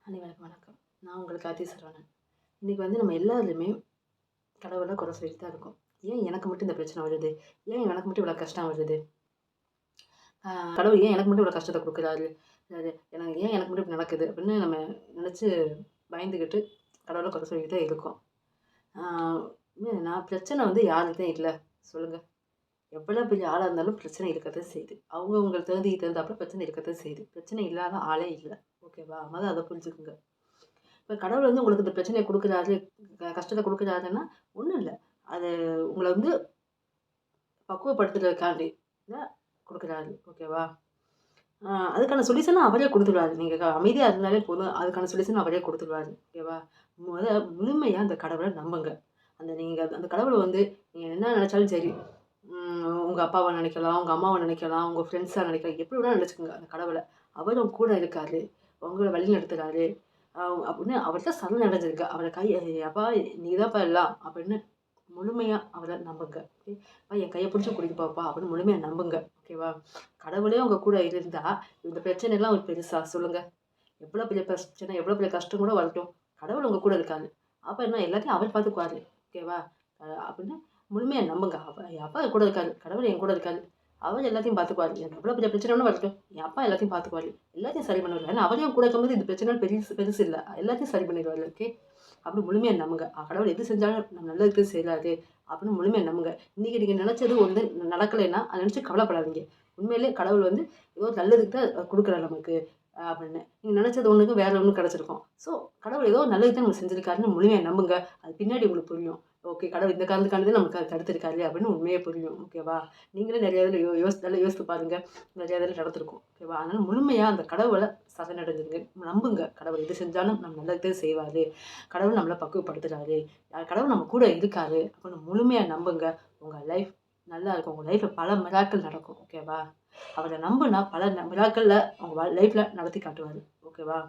அனைவருக்கும் வணக்கம். நான் உங்கள் கார்த்தி சரவணன். இன்றைக்கி நம்ம எல்லாருமே கடவுளை குறை சொல்லிட்டு தான் இருக்கோம். ஏன் எனக்கு மட்டும் இந்த பிரச்சனை வருது? ஏன் எனக்கு மட்டும் இவ்வளோ கஷ்டம் வருது? கடவுள் ஏன் எனக்கு மட்டும் இவ்வளோ கஷ்டத்தை கொடுக்குறாரு? எனக்கு மட்டும் இப்படி நடக்குது அப்படின்னு நம்ம நினச்சி பயந்துக்கிட்டு கடவுளை குறை சொல்லிக்கிட்டே இருக்கோம். நான் பிரச்சனை யாருக்கு தான் இல்லை சொல்லுங்கள். எவ்வளோ பெரிய ஆளாக இருந்தாலும் பிரச்சனை இருக்கத்தான் செய்யுது. உங்களுக்கு தகுந்தாப்புல பிரச்சனை இருக்கத்தான் செய்யுது. பிரச்சனை இல்லாத ஆளே இல்லை. ஓகேவா? முதல்ல அதை புரிஞ்சுக்குங்க. இப்போ கடவுள் உங்களுக்கு இந்த பிரச்சனையை கொடுக்குறாரு, கஷ்டத்தை கொடுக்குறாருன்னா ஒன்றும் இல்லை. அது உங்களை பக்குவப்படுத்துறதுக்காண்டி தான் கொடுக்குறாரு. ஓகேவா? அதுக்கான சொல்யூஷனை அவரே கொடுத்துருவாரு. நீங்கள் அமைதியாக இருந்தாலே போதும், அதுக்கான சொல்யூஷன் அவரே கொடுத்துருவாரு. ஓகேவா? முழுமையாக அந்த கடவுளை நம்புங்க. அந்த கடவுளை நீங்கள் என்ன நினச்சாலும் சரி, உங்கள் அப்பாவை நினைக்கலாம், உங்கள் அம்மாவை நினைக்கலாம், உங்கள் ஃப்ரெண்ட்ஸாக நினைக்கலாம், எப்படி வேணால் நினச்சிக்கோங்க. அந்த கடவுளை அவர் உங்க கூட இருக்காரு, உங்களை வழி நடத்துகிறாரு அப்படின்னு அவர்கிட்ட சரணடைஞ்சிருங்க. அவரை அப்பா நீ தான்ப்பா எல்லாம் அப்படின்னு முழுமையாக அவரை நம்புங்க. ஓகே, என் கையை பிடிச்சி கூட்டிட்டு போப்பா அப்படின்னு முழுமையாக நம்புங்க. ஓகேவா? கடவுளே உங்கள் கூட இருந்தால் இந்த பிரச்சனைலாம் ஒரு பெருசா சொல்லுங்கள். எவ்வளோ பெரிய பிரச்சனை, எவ்வளோ பெரிய கஷ்டம் கூட வரட்டும், கடவுள் உங்கள் கூட இருக்காரு. அப்போ என்ன எல்லாத்தையும் அவர் பார்த்துக்குவாரு. ஓகேவா? அப்படின்னு முழுமையாக நம்புங்க. அப்பா கூட இருக்காரு, கடவுள் என் கூட இருக்காரு, அவர் எல்லாத்தையும் பார்த்துக்குவாரு. எனக்கு எவ்வளோ பெரிய பிரச்சனைன்னு வரட்டும், என் அப்பா எல்லாத்தையும் பார்த்துக்குவாரு, எல்லாத்தையும் சரி பண்ணுவார். ஏன்னா அவரையும் கூட இருக்கும்போது இந்த பிரச்சனை பெருசு இல்லை, எல்லாத்தையும் சரி பண்ணிடுவாரு. ஓகே, அப்படி முழுமையாக நம்புங்க. கடவுள் எது செஞ்சாலும் நம்ம நல்லதுக்கு செய்யலாது அப்படின்னு முழுமையாக நம்புங்க. இன்றைக்கி நீங்கள் நினச்சது நடக்கலைன்னா அதை நினச்சி கவலைப்படாதீங்க. உண்மையிலே கடவுள் ஏதோ நல்லதுக்கு தான் கொடுக்குறாரு நமக்கு அப்படின்னு. நீங்கள் நினச்சது ஒன்றுக்கு வேற ஒன்று கிடச்சிருக்கும். ஸோ கடவுள் ஏதோ நல்லது தான் நம்ம செஞ்சுருக்காருன்னு முழுமையாக நம்புங்க. அது பின்னாடி உங்களுக்கு புரியும். ஓகே, கடவுள் இந்த காரணத்துக்கானது நமக்கு அதை தடுத்திருக்காரு அப்படின்னு உண்மையே புரியும். ஓகேவா? நீங்களே நிறைய இதில் யோசித்து பாருங்கள், நிறைய இதில் நடந்திருக்கும். ஓகேவா? அதனால் முழுமையாக அந்த கடவுளை சரணடைஞ்சிருங்க. நம்புங்க. கடவுள் எது செஞ்சாலும் நம்ம நல்லதே செய்வார், கடவுள் நம்மளை பக்குவப்படுத்துகிறாரு, கடவுள் நம்ம கூட இருக்காரு அப்படின்னு முழுமையாக நம்புங்க. உங்கள் லைஃப் நல்லா இருக்கும். உங்கள் லைஃப்பில் பல மிராக்கள் நடக்கும். ஓகேவா? அவரை நம்புனா பல மிராக்களில் உங்கள் லைஃப்பில் நடத்தி காட்டுவார். ஓகேவா?